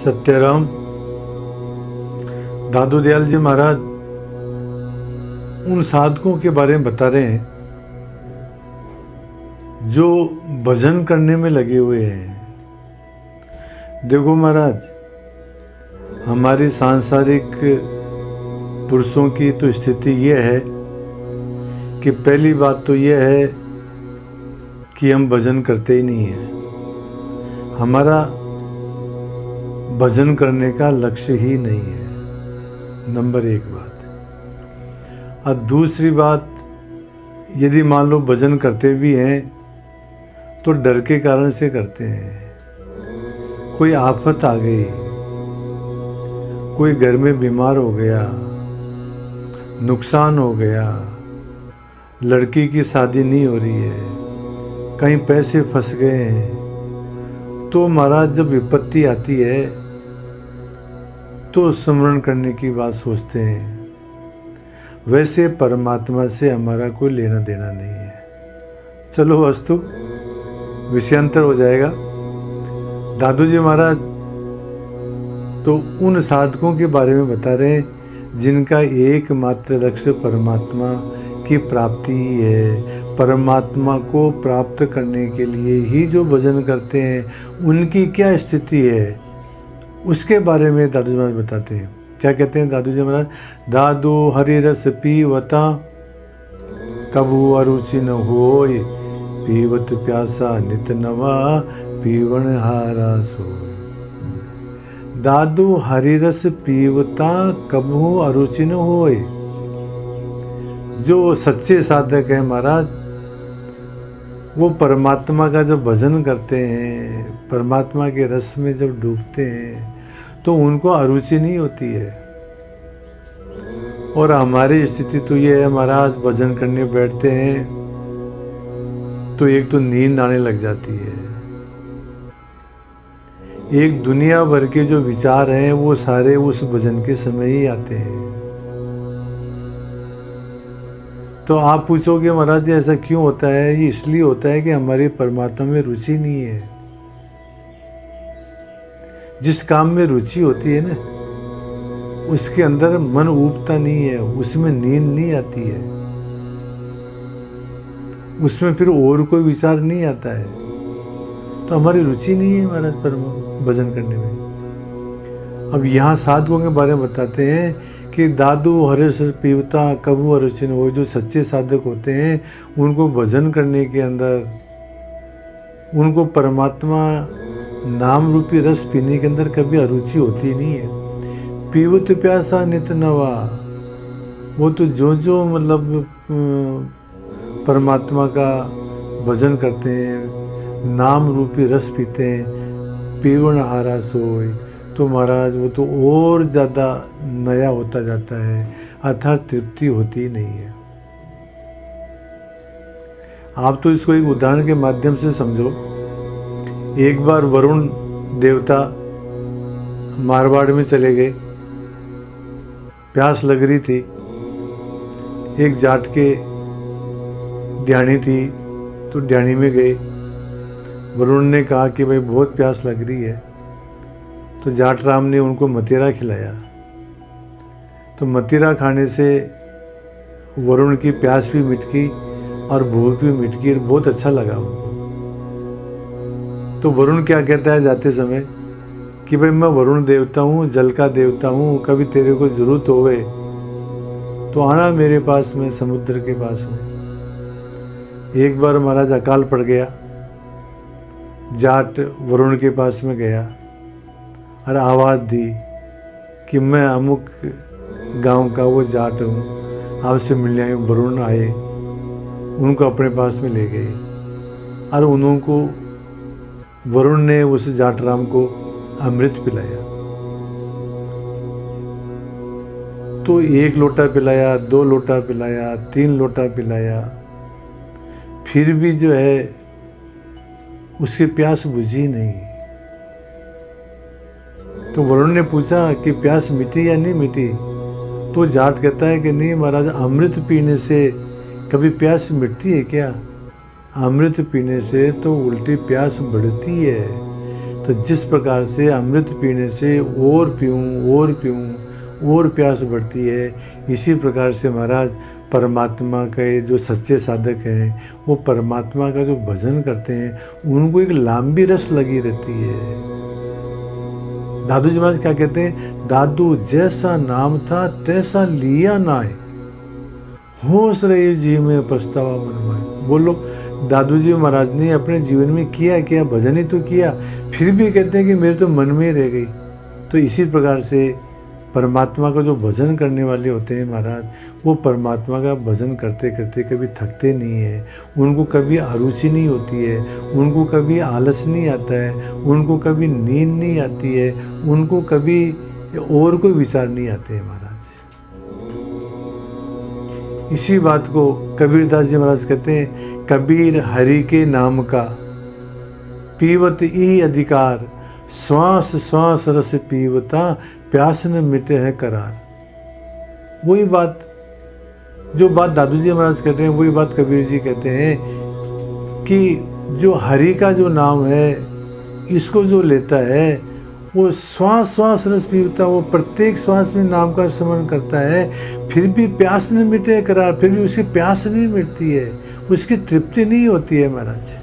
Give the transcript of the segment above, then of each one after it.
सत्यराम दादू दयाल जी महाराज उन साधकों के बारे में बता रहे हैं जो भजन करने में लगे हुए हैं। देखो महाराज, हमारी सांसारिक पुरुषों की तो स्थिति यह है कि पहली बात तो यह है कि हम भजन करते ही नहीं हैं। हमारा भजन करने का लक्ष्य ही नहीं है, नंबर एक बात। और दूसरी बात, यदि मान लो भजन करते भी हैं तो डर के कारण से करते हैं। कोई आफत आ गई, कोई घर में बीमार हो गया, नुकसान हो गया, लड़की की शादी नहीं हो रही है, कहीं पैसे फंस गए हैं, तो महाराज जब विपत्ति आती है तो स्मरण करने की बात सोचते हैं। वैसे परमात्मा से हमारा कोई लेना देना नहीं है। चलो वस्तु विषयांतर हो जाएगा। दादू जी महाराज तो उन साधकों के बारे में बता रहे हैं जिनका एकमात्र लक्ष्य परमात्मा की प्राप्ति ही है। परमात्मा को प्राप्त करने के लिए ही जो भजन करते हैं उनकी क्या स्थिति है, उसके बारे में दादू जी महाराज बताते हैं। क्या कहते हैं दादू जी महाराज? दादू हरि रस पीवता कबू अरुचि न होय, पीवत प्यासा नित नवा पीवन हारा सोय। दादू हरि रस पीवता कबू अरुचि न होय। जो सच्चे साधक हैं महाराज, वो परमात्मा का जब भजन करते हैं, परमात्मा के रस में जब डूबते हैं तो उनको अरुचि नहीं होती है। और हमारी स्थिति तो ये है महाराज, भजन करने बैठते हैं तो एक तो नींद आने लग जाती है, एक दुनिया भर के जो विचार हैं वो सारे उस भजन के समय ही आते हैं। तो आप पूछोगे महाराज जी ऐसा क्यों होता है? ये इसलिए होता है कि हमारी परमात्मा में रुचि नहीं है। जिस काम में रुचि होती है ना, उसके अंदर मन ऊबता नहीं है, उसमें नींद नहीं आती है, उसमें फिर और कोई विचार नहीं आता है। तो हमारी रुचि नहीं है महाराज पर भजन करने में। अब यहाँ साधकों के बारे में बताते हैं कि दादू हरिश पीवता कबू अरुचिन हो। जो सच्चे साधक होते हैं उनको भजन करने के अंदर, उनको परमात्मा नाम रूपी रस पीने के अंदर कभी अरुचि होती नहीं है। पीवत प्यासा नित नवा, वो तो जो मतलब परमात्मा का भजन करते हैं, नाम रूपी रस पीते हैं, पीवन हारा सोय, तो महाराज वो तो और ज़्यादा नया होता जाता है, अर्थात तृप्ति होती नहीं है। आप तो इसको एक उदाहरण के माध्यम से समझो। एक बार वरुण देवता मारवाड़ में चले गए, प्यास लग रही थी। एक जाट के ध्यानी थी तो ध्यानी में गए। वरुण ने कहा कि भाई बहुत प्यास लग रही है, तो जाट राम ने उनको मदिरा खिलाया। तो मदिरा खाने से वरुण की प्यास भी मिट गई और भूख भी मिट गई, बहुत अच्छा लगा उनको। तो वरुण क्या कहता है जाते समय कि भाई मैं वरुण देवता हूँ, जल का देवता हूँ, कभी तेरे को जरूरत होवे तो आना मेरे पास, मैं समुद्र के पास हूँ। एक बार महाराज अकाल पड़ गया, जाट वरुण के पास में गया और आवाज़ दी कि मैं अमुक गांव का वो जाट हूँ, आपसे मिलने आए। वरुण आए, उनको अपने पास में ले गए और उनको वरुण ने उस जाट राम को अमृत पिलाया। तो 1 लोटा पिलाया, 2 लोटा पिलाया, 3 लोटा पिलाया, फिर भी जो है उसकी प्यास बुझी नहीं। तो वरुण ने पूछा कि प्यास मिटी या नहीं मिटी? तो जाट कहता है कि नहीं महाराज, अमृत पीने से कभी प्यास मिटती है क्या? अमृत पीने से तो उल्टी प्यास बढ़ती है। तो जिस प्रकार से अमृत पीने से और पीऊँ और प्यास बढ़ती है, इसी प्रकार से महाराज परमात्मा के जो सच्चे साधक हैं वो परमात्मा का जो भजन करते हैं उनको एक लंबी रस लगी रहती है। दादू जी महाराज क्या कहते हैं, दादू जैसा नाम था तैसा लिया नाय, होश रहे जी में पछतावा मनवाए। बोलो, दादू जी महाराज ने अपने जीवन में किया भजन ही तो किया, फिर भी कहते हैं कि मेरे तो मन में ही रह गई। तो इसी प्रकार से परमात्मा का जो भजन करने वाले होते हैं महाराज, वो परमात्मा का भजन करते करते कभी थकते नहीं है, उनको कभी अरुचि नहीं होती है, उनको कभी आलस नहीं आता है, उनको कभी नींद नहीं आती है, उनको कभी और कोई विचार नहीं आते हैं महाराज। इसी बात को कबीरदास जी महाराज कहते हैं, कबीर हरि के नाम का पीवत ही अधिकार, श्वास श्वास रस पीवता, प्यास न मिटे है करार। वही बात, जो बात दादू जी महाराज कहते हैं वही बात कबीर जी कहते हैं कि जो हरि का जो नाम है इसको जो लेता है वो श्वास श्वास रस पीवता, वो प्रत्येक श्वास में नाम का स्मरण करता है, फिर भी प्यास न मिटे करार, फिर भी उसकी प्यास नहीं मिटती है, उसकी तृप्ति नहीं होती है महाराज।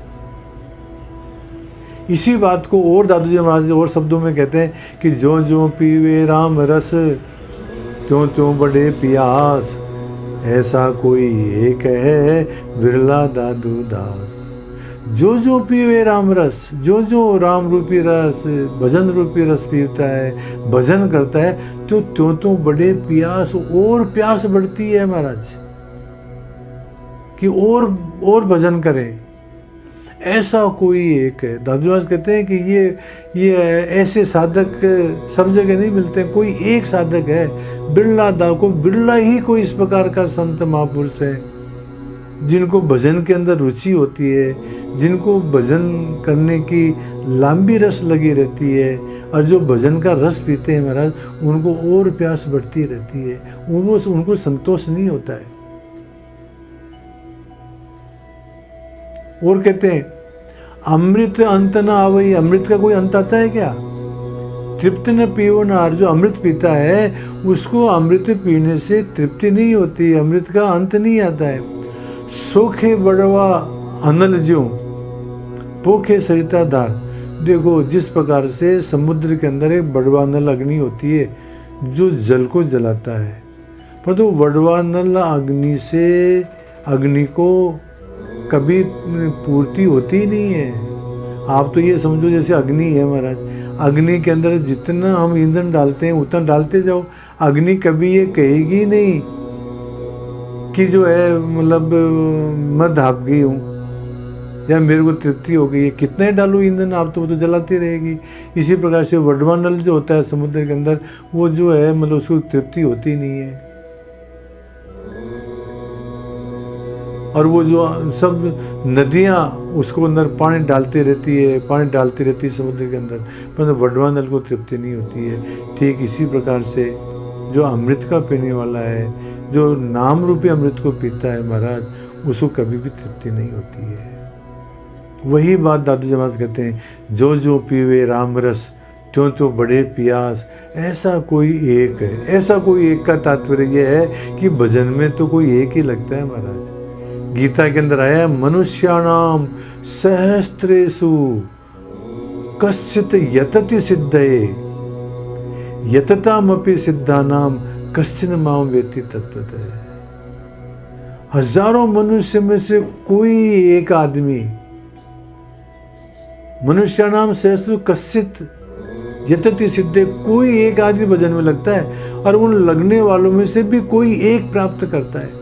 इसी बात को और दादू जी महाराज और शब्दों में कहते हैं कि जो जो पीवे राम रस त्यों त्यों बढ़े पियास, ऐसा कोई एक है बिरला दादू दास। जो जो पीवे राम रस, जो जो राम रूपी रस, भजन रूपी रस पीता है, भजन करता है, तो त्यों त्यों बढ़े पियास, और प्यास बढ़ती है महाराज कि और भजन करें। ऐसा कोई एक है। दादू महाराज कहते हैं कि ये ऐसे साधक सब जगह नहीं मिलते, कोई एक साधक है, बिरला दा को बिरला ही कोई इस प्रकार का संत महापुरुष है जिनको भजन के अंदर रुचि होती है, जिनको भजन करने की लंबी रस लगी रहती है, और जो भजन का रस पीते हैं महाराज उनको और प्यास बढ़ती रहती है, उनको संतोष नहीं होता है। और कहते हैं अमृत अंत न आवई, अमृत का कोई अंत आता है क्या? तृप्त न पियो नार, जो अमृत पीता है उसको अमृत पीने से तृप्ति नहीं होती, अमृत का अंत नहीं आता है। सोखे बड़वा अनल ज्यों पोखे सरिता धार, देखो जिस प्रकार से समुद्र के अंदर एक बड़वा अनल अग्नि होती है जो जल को जलाता है, पर तो बड़वा अनल अग्नि से अग्नि को कभी पूर्ति होती ही नहीं है। आप तो ये समझो जैसे अग्नि है महाराज, अग्नि के अंदर जितना हम ईंधन डालते हैं उतना डालते जाओ, अग्नि कभी ये कहेगी नहीं कि जो है मतलब मैं धाप गई हूँ या मेरे को तृप्ति हो गई है, कितना ही डालू ईंधन आप तो वो तो जलाती रहेगी। इसी प्रकार से वडवा नल जो होता है समुद्र के अंदर, वो जो है मतलब उसको तृप्ति होती नहीं है। और वो जो सब नदियाँ उसको अंदर पानी डालती रहती है समुद्र के अंदर, पर वडवा नल को तृप्ति नहीं होती है। ठीक इसी प्रकार से जो अमृत का पीने वाला है, जो नाम रूपी अमृत को पीता है महाराज, उसको कभी भी तृप्ति नहीं होती है। वही बात दादू जी महाराज कहते हैं, जो जो पीवे राम रस त्यों त्यों बड़े पियास, ऐसा कोई एक है। ऐसा कोई एक का तात्पर्य यह है कि भजन में तो कोई एक ही लगता है महाराज। गीता के अंदर आया, मनुष्याणाम सहस्त्रेषु कश्चित यतति सिद्धये यततामपि सिद्धानाम कश्चिन माम वेत्ति तत्वतः। हजारों मनुष्य में से कोई एक आदमी, मनुष्याणाम सहस्त्र कश्चित यतति सिद्धे, कोई एक आदमी भजन में लगता है और उन लगने वालों में से भी कोई एक प्राप्त करता है।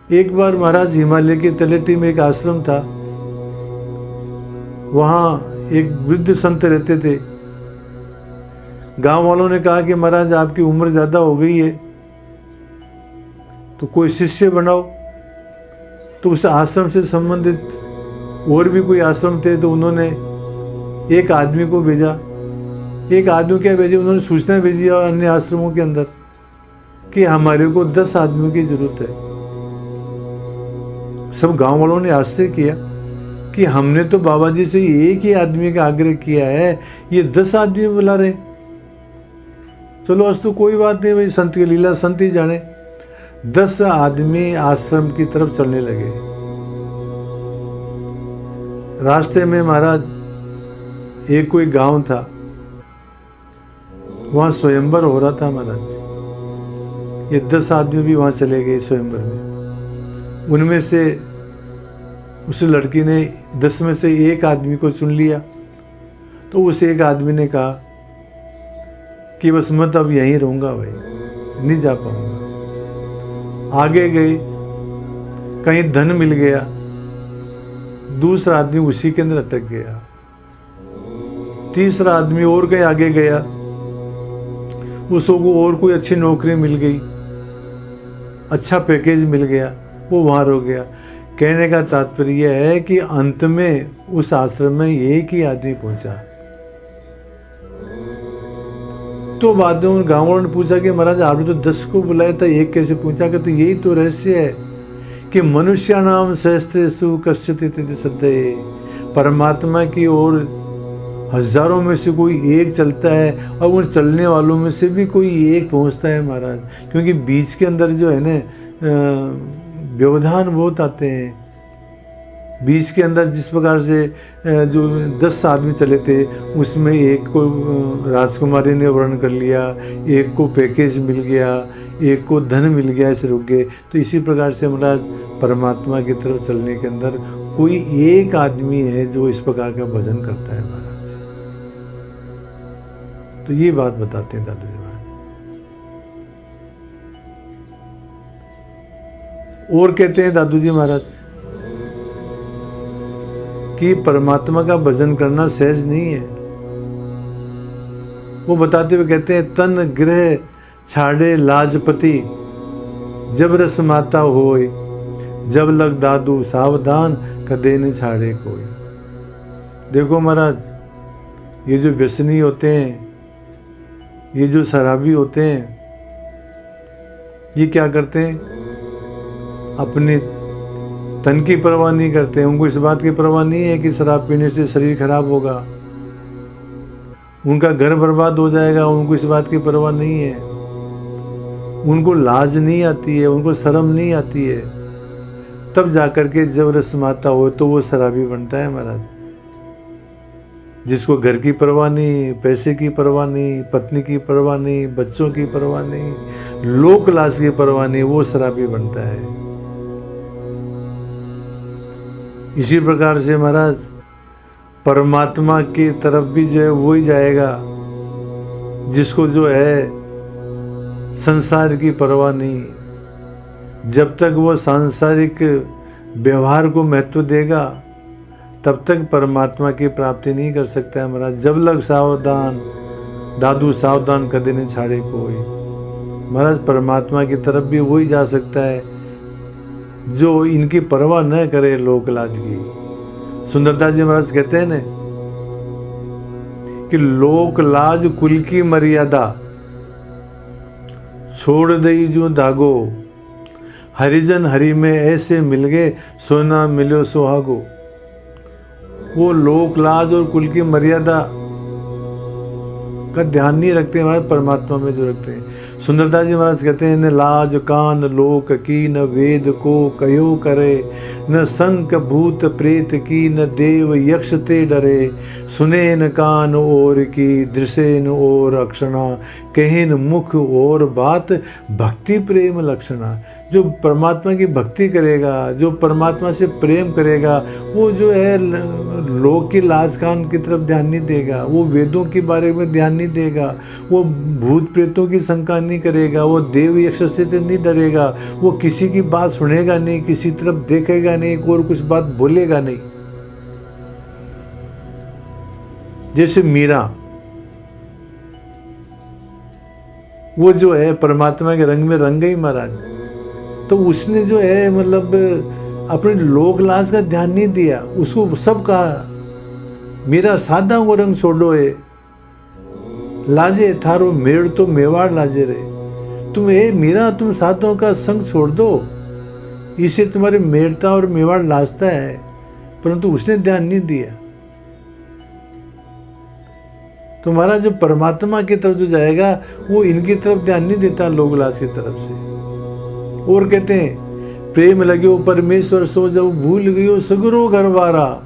एक बार महाराज हिमालय की तलहटी में एक आश्रम था, वहां एक वृद्ध संत रहते थे। गांव वालों ने कहा कि महाराज आपकी उम्र ज्यादा हो गई है तो कोई शिष्य बनाओ। तो उस आश्रम से संबंधित और भी कोई आश्रम थे, तो उन्होंने एक आदमी को भेजा। एक आदमी क्या भेजे, उन्होंने सूचना भेजी और अन्य आश्रमों के अंदर कि हमारे को 10 आदमियों की जरूरत है। सब गांव वालों ने आश्चर्य किया कि हमने तो बाबा जी से एक ही आदमी का आग्रह किया है, ये 10 आदमी बुला रहे। चलो अस्तु कोई बात नहीं भाई, संत की लीला संत ही जाने। 10 आदमी आश्रम की तरफ चलने लगे। रास्ते में महाराज एक कोई गांव था, वहां स्वयंवर हो रहा था महाराज। ये 10 आदमी भी वहां चले गए स्वयंवर में। उनमें से उस लड़की ने 10 में से एक आदमी को चुन लिया। तो उस एक आदमी ने कहा कि बस मैं तो अब यहीं रहूंगा भाई, नहीं जा पाऊंगा। आगे गए, कहीं धन मिल गया, दूसरा आदमी उसी के अंदर अटक गया। तीसरा आदमी और कहीं आगे गया, उसको और कोई अच्छी नौकरी मिल गई, अच्छा पैकेज मिल गया, वो वहां रुक गया। कहने का तात्पर्य है कि अंत में उस आश्रम में एक ही आदमी पहुंचा। तो बाद में उन गाँव वालों ने पूछा कि महाराज आपने तो 10 को बुलाया था, एक कैसे पूछा? कि तो यही तो रहस्य है कि मनुष्य नाम सहस्त्रेषु कश्चित् इति श्रद्धेय। परमात्मा की ओर हजारों में से कोई एक चलता है, और उन चलने वालों में से भी कोई एक पहुंचता है महाराज। क्योंकि बीच के अंदर जो है ना व्यवधान बहुत आते हैं। बीच के अंदर जिस प्रकार से जो 10 आदमी चले थे, उसमें एक को राजकुमारी ने वर्ण कर लिया, एक को पैकेज मिल गया, एक को धन मिल गया, ऐसे रुक गए। तो इसी प्रकार से महाराज परमात्मा की तरफ चलने के अंदर कोई एक आदमी है जो इस प्रकार का भजन करता है महाराज। तो ये बात बताते हैं दादू जी महाराज। और कहते हैं दादू जी महाराज कि परमात्मा का भजन करना सहज नहीं है। वो बताते हुए कहते हैं, तन गृह छाड़े लाजपति, जब रस माता होए, जब लग दादू सावधान, कदे न छाड़े कोई। देखो महाराज, ये जो व्यसनी होते हैं, ये जो शराबी होते हैं, ये क्या करते हैं? अपने तन की परवाह नहीं करते। उनको इस बात की परवाह नहीं है कि शराब पीने से शरीर खराब होगा, उनका घर बर्बाद हो जाएगा, उनको इस बात की परवाह नहीं है। उनको लाज नहीं आती है, उनको शर्म नहीं आती है। तब जाकर के जब रस माता हो तो वो शराबी बनता है महाराज। जिसको घर की परवाह नहीं, पैसे की परवाह नहीं, पत्नी की परवाह नहीं, बच्चों की परवाह नहीं, लोक लाज की परवाह नहीं, वो शराबी बनता है। इसी प्रकार से महाराज परमात्मा की तरफ भी जो है वो ही जाएगा जिसको जो है संसार की परवाह नहीं। जब तक वो सांसारिक व्यवहार को महत्व देगा तब तक परमात्मा की प्राप्ति नहीं कर सकता है महाराज। जब लग सावधान दादू सावधान कदे न छाड़े कोई। महाराज परमात्मा की तरफ भी वही जा सकता है जो इनकी परवाह न करे लोक लाज की। सुंदरदास जी महाराज कहते हैं ना कि लोक लाज कुल की मर्यादा, छोड़ दई जो धागो, हरिजन हरि में ऐसे मिल गए, सोना मिलो सुहागो। वो लोक लाज और कुल की मर्यादा का ध्यान नहीं रखते हमारे, परमात्मा में जो रखते हैं। सुंदरदास जी महाराज कहते हैं, न लाज कान लोक की, न वेद को कयो करे, न संक भूत प्रेत की, न देव यक्ष ते डरे। सुने न कान और की, दृशे न और अक्षणा, कहे न मुख और बात, भक्ति प्रेम लक्षणा। जो परमात्मा की भक्ति करेगा, जो परमात्मा से प्रेम करेगा, वो जो है लोक की लाज कान की तरफ ध्यान नहीं देगा, वो वेदों के बारे में ध्यान नहीं देगा, वो भूत प्रेतों की शंका नहीं करेगा, वो देव यक्ष से नहीं डरेगा, वो किसी की बात सुनेगा नहीं, किसी तरफ देखेगा नहीं, और कुछ बात बोलेगा नहीं। जैसे मीरा, वो जो है परमात्मा के रंग में रंग गई महाराज। तो उसने जो है मतलब अपने लोक लाज का ध्यान नहीं दिया, उसको सब कहा मेरा सादा को रंग छोड़ो है, लाजे थारो मेड़ तो मेवाड़ लाजे रे। तुम मीरा तुम साधों का संग छोड़ दो, इससे तुम्हारे मेड़ता और मेवाड़ लाजता है। परंतु उसने ध्यान नहीं दिया। तो महाराज जो परमात्मा की तरफ जो जाएगा वो इनकी तरफ ध्यान नहीं देता, लोकलाज की तरफ से। और कहते हैं प्रेम लग्यो परमेश्वर सो जब भूल गयो सगरो घरवारा,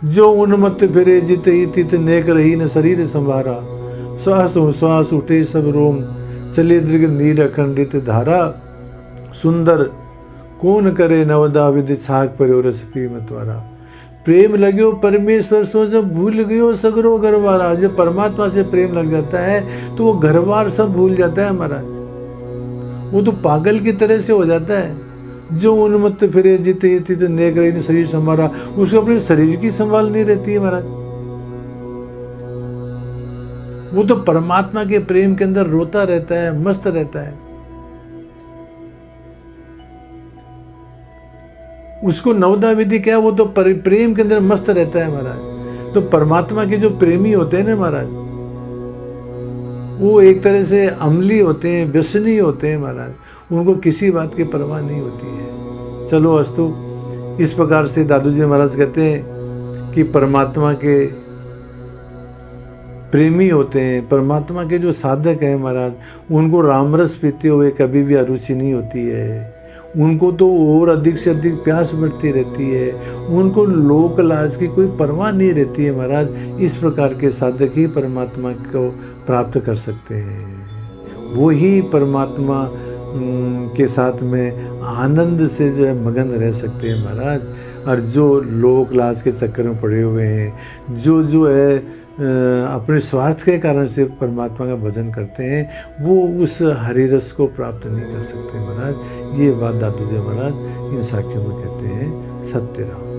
जो उन्मत्त फिरे जित तित नेक रही न शरीर संभारा, श्वास श्वास उठे सब रोम चले दीर्घ नीर अखंडित धारा, सुंदर कौन करे नवदा विधि छाक पर रस पी मतवारा। प्रेम लग्यो परमेश्वर सो जब भूल गयो सगरो घरवारा, जब परमात्मा से प्रेम लग जाता है तो वो घरवार सब भूल जाता है महाराज। वो तो पागल की तरह से हो जाता है। जो उन्मत्त फिरे जित तित नेक रही शरीर संभारा, उसको अपने शरीर की संभाल नहीं रहती है महाराज। वो तो परमात्मा के प्रेम के अंदर रोता रहता है, मस्त रहता है। उसको नवदा विधि क्या है, वो तो प्रेम के अंदर मस्त रहता है महाराज। तो परमात्मा के जो प्रेमी होते हैं ना महाराज, वो एक तरह से अमली होते हैं, व्यसनी होते हैं महाराज। उनको किसी बात की परवाह नहीं होती है। चलो अस्तु, इस प्रकार से दादू जी महाराज कहते हैं कि परमात्मा के प्रेमी होते हैं, परमात्मा के जो साधक हैं महाराज, उनको रामरस पीते हुए कभी भी अरुचि नहीं होती है। उनको तो और अधिक से अधिक प्यास बढ़ती रहती है। उनको लोक लाज की कोई परवाह नहीं रहती है महाराज। इस प्रकार के साधक ही परमात्मा को प्राप्त कर सकते हैं। वो ही परमात्मा के साथ में आनंद से जो है मगन रह सकते हैं महाराज। और जो लोक लाज के चक्कर में पड़े हुए हैं, जो है अपने स्वार्थ के कारण से परमात्मा का भजन करते हैं, वो उस हरिरस को प्राप्त नहीं कर सकते महाराज। ये बात दादू जी महाराज इन साखियों में कहते हैं। सत्य राम।